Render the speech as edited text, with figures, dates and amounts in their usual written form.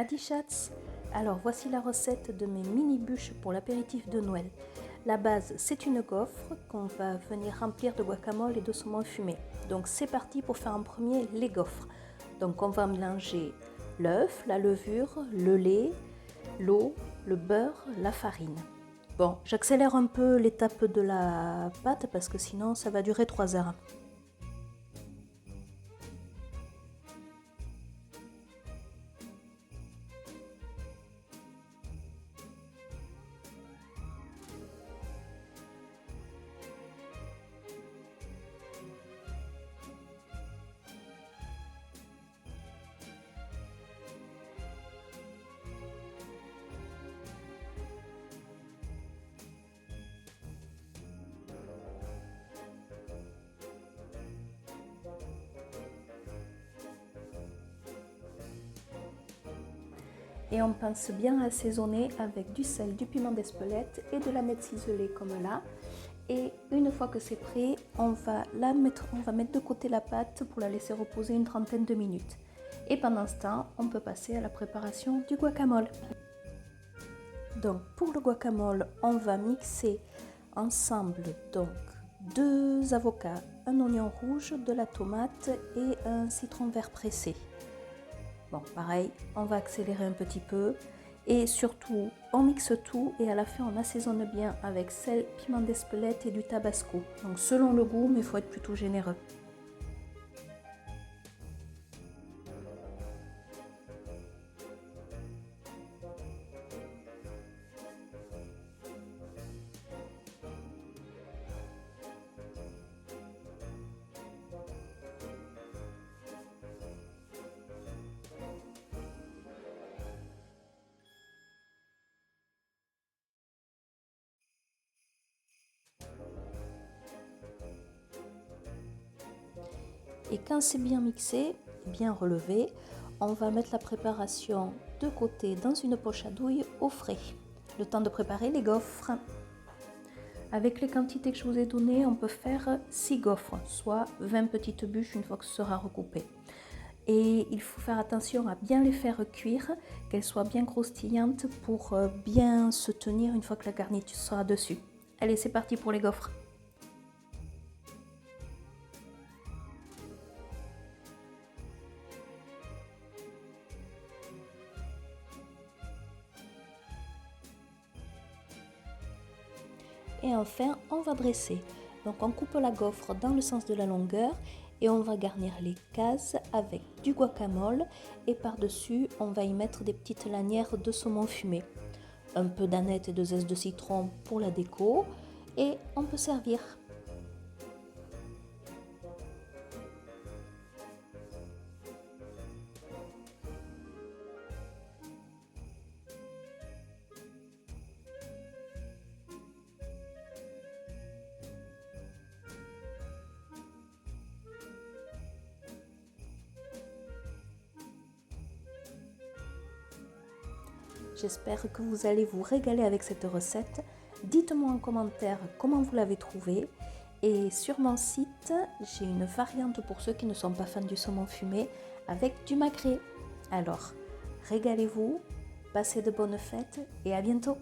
Adi Chats. Alors voici la recette de mes mini bûches pour l'apéritif de Noël. La base, c'est une gaufre qu'on va venir remplir de guacamole et de saumon fumé. Donc c'est parti pour faire en premier les gaufres. Donc on va mélanger l'œuf, la levure, le lait, l'eau, le beurre, la farine. Bon, j'accélère un peu l'étape de la pâte parce que sinon ça va durer 3 heures. Et on pense bien assaisonner avec du sel, du piment d'Espelette et de l'aneth ciselée comme là. Et une fois que c'est prêt, on va mettre de côté la pâte pour la laisser reposer une trentaine de minutes. Et pendant ce temps, on peut passer à la préparation du guacamole. Donc pour le guacamole, on va mixer ensemble donc 2 avocats, un oignon rouge, de la tomate et un citron vert pressé. Bon, pareil, on va accélérer un petit peu et surtout, on mixe tout et à la fin, on assaisonne bien avec sel, piment d'Espelette et du tabasco. Donc selon le goût, mais il faut être plutôt généreux. Et quand c'est bien mixé, bien relevé, on va mettre la préparation de côté dans une poche à douille au frais. Le temps de préparer les gaufres. Avec les quantités que je vous ai données, on peut faire 6 gaufres, soit 20 petites bûches une fois que ce sera recoupé. Et il faut faire attention à bien les faire cuire, qu'elles soient bien croustillantes pour bien se tenir une fois que la garniture sera dessus. Allez, c'est parti pour les gaufres. Et enfin, on va dresser. Donc on coupe la gaufre dans le sens de la longueur et on va garnir les cases avec du guacamole et par-dessus, on va y mettre des petites lanières de saumon fumé. Un peu d'aneth et de zeste de citron pour la déco et on peut servir. J'espère que vous allez vous régaler avec cette recette. Dites-moi en commentaire comment vous l'avez trouvée. Et sur mon site, j'ai une variante pour ceux qui ne sont pas fans du saumon fumé avec du magret. Alors, régalez-vous, passez de bonnes fêtes et à bientôt.